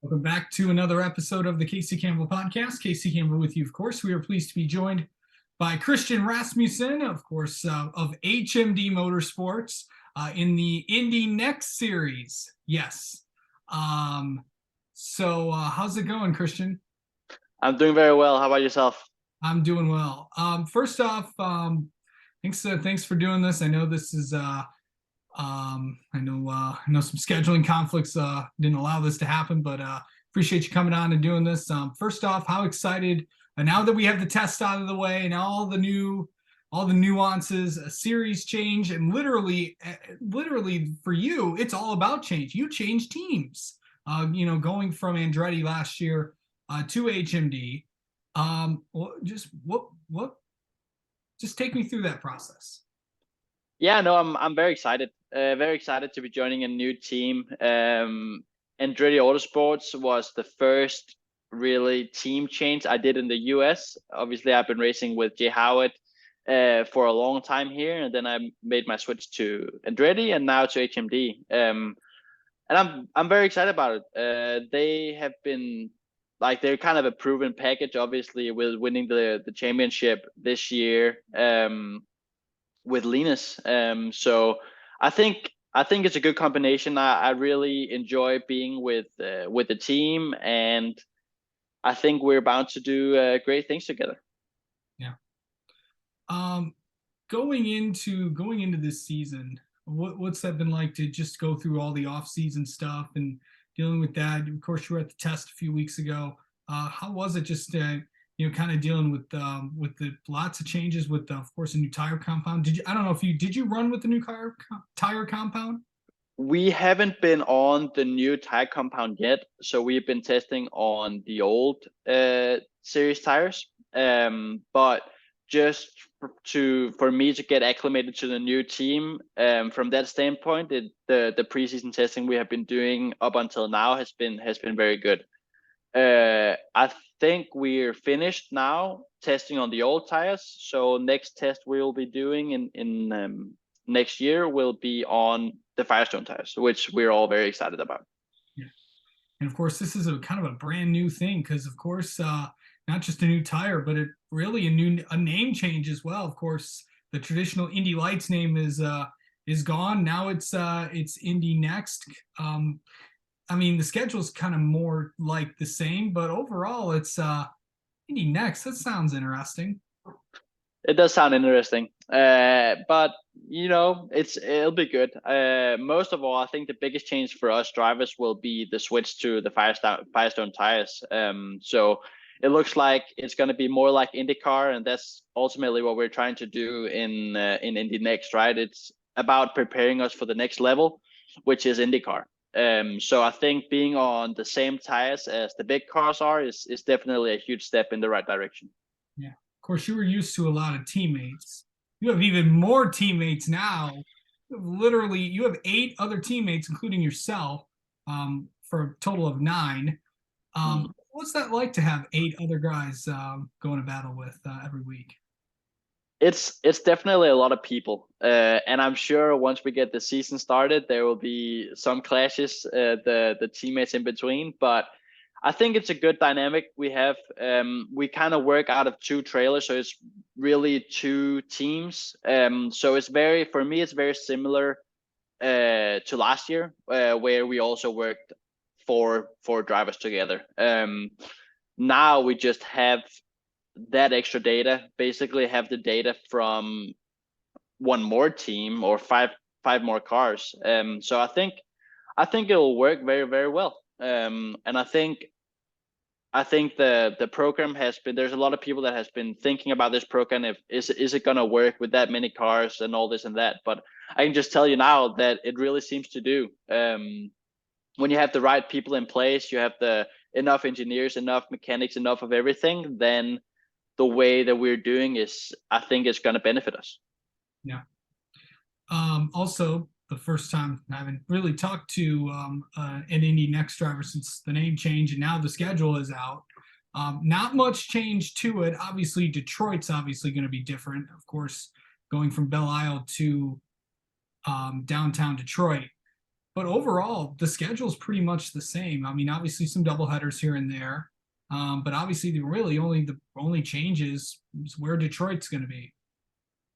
Welcome back to another episode of the Casey Campbell Podcast. Casey Campbell with you, of course. We are pleased to be joined by Christian Rasmussen, of course, of HMD Motorsports in the Indy NXT series. Yes. How's it going, Christian? I'm doing very well. How about yourself? I'm doing well. First off, thanks for doing this. I know this is I know some scheduling conflicts didn't allow this to happen, but appreciate you coming on and doing this. First off, how excited now that we have the test out of the way and all the nuances, a series change, and literally for you, it's all about change. You change teams. Going from Andretti last year to HMD. Just take me through that process. Yeah, no, I'm very excited. Very excited to be joining a new team. Andretti Motorsports was the first really team change I did in the US. Obviously, I've been racing with Jay Howard for a long time here, and then I made my switch to Andretti and now to HMD. And I'm very excited about it. They have been they're kind of a proven package, obviously, with winning the championship this year. With Linus. So I think it's a good combination. I really enjoy being with the team, and I think we're bound to do great things together. Yeah. Going into this season, what's that been like to just go through all the off-season stuff and dealing with that? Of course, you were at the test a few weeks ago. How was it just kind of dealing with the lots of changes with, of course, a new tire compound? I don't know if did you run with the new tire compound? We haven't been on the new tire compound yet, so we've been testing on the old series tires. But just for me to get acclimated to the new team, from that standpoint, the preseason testing we have been doing up until now has been very good. I think we're finished now testing on the old tires. So next test we'll be doing in next year will be on the Firestone tires, which we're all very excited about. Yeah. And of course, this is a kind of a brand new thing because, of course, not just a new tire, but it really a name change as well. Of course, the traditional Indy Lights name is gone. Now it's Indy NXT. I mean, the schedule's kind of more like the same, but overall, it's Indy NXT. That sounds interesting. It does sound interesting, but it'll be good. Most of all, I think the biggest change for us drivers will be the switch to the Firestone tires. So it looks like it's going to be more like IndyCar, and that's ultimately what we're trying to do in Indy NXT, right? It's about preparing us for the next level, which is IndyCar. So I think being on the same tires as the big cars is definitely a huge step in the right direction. Yeah. Of course, you were used to a lot of teammates. You have even more teammates now. You have 8 other teammates, including yourself, for a total of 9. What's that like to have 8 other guys going to battle with every week? It's definitely a lot of people, and I'm sure once we get the season started, there will be some clashes, the teammates in between. But I think it's a good dynamic we have. We kind of work out of 2 trailers, so it's really 2 teams. So for me, it's very similar to last year, where we also worked 4 drivers together. Now we just have that extra data, basically have the data from 1 more team or five more cars. So I think it will work very, very well. And I think the program there's a lot of people that has been thinking about this program. Is it going to work with that many cars and all this and that? But I can just tell you now that it really seems to do. When you have the right people in place, you have enough engineers, enough mechanics, enough of everything, then the way that we're doing I think it's going to benefit us. Yeah. Also, the first time I haven't really talked to an Indy NXT driver since the name change, and now the schedule is out. Not much change to it. Obviously, Detroit's obviously going to be different. Of course, going from Belle Isle to downtown Detroit. but overall, the schedule is pretty much the same. I mean, obviously some doubleheaders here and there, but obviously the only change is where Detroit's going to be.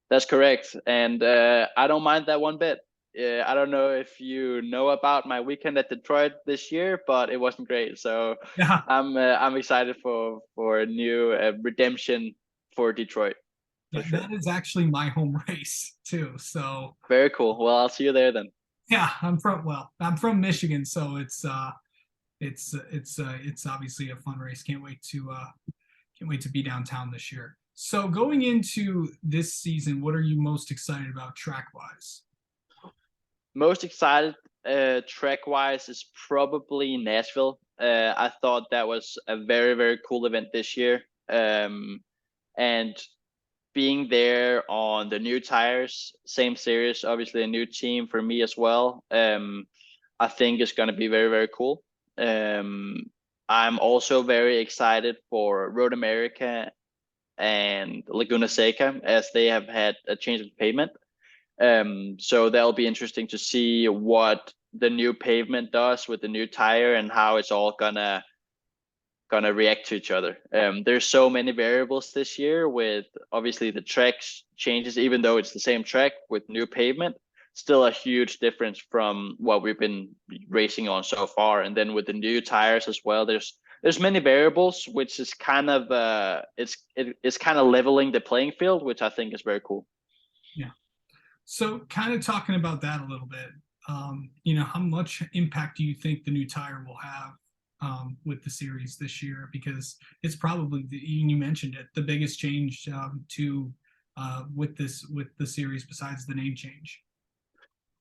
That's correct, and I don't mind that one bit. I don't know if you know about my weekend at Detroit this year, but it wasn't great. So Yeah, I'm excited for a new redemption for Detroit for yeah, sure. that is actually my home race too. So Very cool. Well, I'll see you there then. yeah, I'm from Michigan, so it's obviously a fun race. Can't wait to be downtown this year. So going into this season, what are you most excited about track wise? Most excited track wise is probably Nashville. I thought that was a very, very cool event this year. And being there on the new tires, same series, obviously a new team for me as well. I think it's going to be very, very cool. Um, I'm also very excited for Road America and Laguna Seca as they have had a change of pavement. So that'll be interesting to see what the new pavement does with the new tire and how it's all gonna react to each other. There's so many variables this year with obviously the tracks changes, even though it's the same track with new pavement, still a huge difference from what we've been racing on so far. And then with the new tires as well, there's many variables, which is kind of it's kind of leveling the playing field, which I think is very cool. Yeah. So kind of talking about that a little bit, how much impact do you think the new tire will have with the series this year? Because it's probably you mentioned it, the biggest change to with the series besides the name change.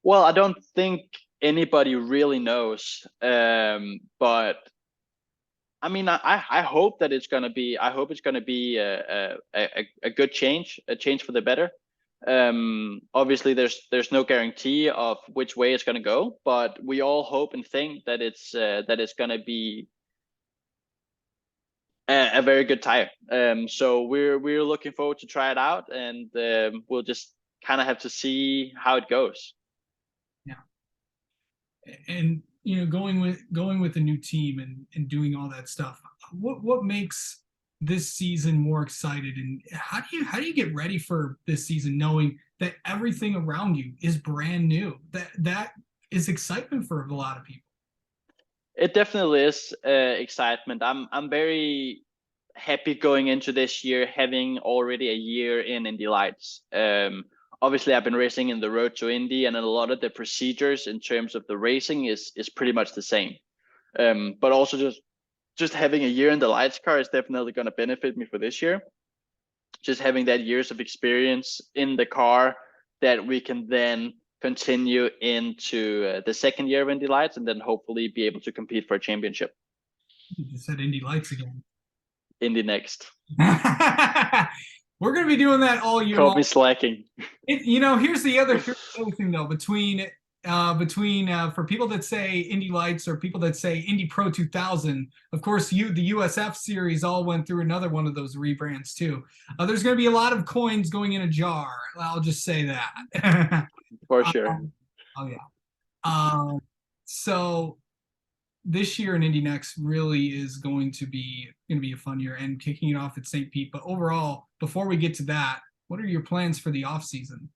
Well, I don't think anybody really knows, but I mean, I hope that it's gonna be. I hope it's gonna be a good change, a change for the better. Obviously, there's no guarantee of which way it's gonna go, but we all hope and think that it's gonna be a very good tire. So we're looking forward to try it out, and we'll just kind of have to see how it goes. Yeah. And going with a new team and doing all that stuff, what makes this season more excited, and how do you get ready for this season knowing that everything around you is brand new? That is excitement for a lot of people. It definitely is excitement. I'm very happy going into this year, having already a year in Indy Lights. Obviously, I've been racing in the road to Indy, and a lot of the procedures in terms of the racing is pretty much the same. But also just having a year in the lights car is definitely going to benefit me for this year. Just having that years of experience in the car that we can then continue into the second year of Indy Lights, and then hopefully be able to compete for a championship. You just said Indy Lights again. Indy NXT. We're going to be doing that all year Caught long. me slacking. Here's the other thing though, between for people that say Indy Lights or people that say Indy Pro 2000, of course, the USF series all went through another one of those rebrands too. There's going to be a lot of coins going in a jar. I'll just say that. For sure. Oh yeah. So this year in Indy Next really is going to be a fun year and kicking it off at St. Pete. But overall, before we get to that, what are your plans for the off season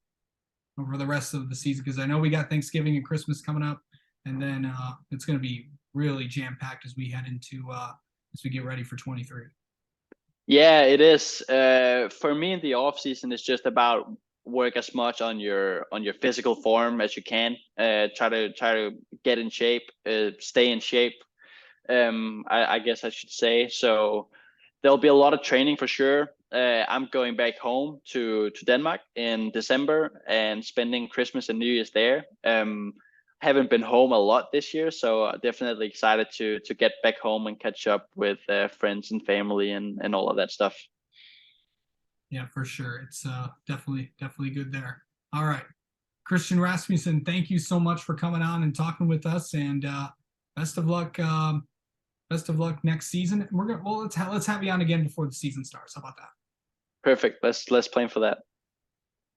over the rest of the season? Because I know we got Thanksgiving and Christmas coming up, and then it's going to be really jam packed as we head into as we get ready for 23. Yeah, it is. For me in the off season, it's just about work as much on your physical form as you can. Try to get in shape, stay in shape. I guess I should say. So there'll be a lot of training for sure. I'm going back home to Denmark in December and spending Christmas and New Year's there. Haven't been home a lot this year, so definitely excited to get back home and catch up with friends and family and all of that stuff. Yeah, for sure. It's definitely good there. All right, Christian Rasmussen, thank you so much for coming on and talking with us, and best of luck. Best of luck next season. Let's have you on again before the season starts. How about that? Perfect. Let's plan for that.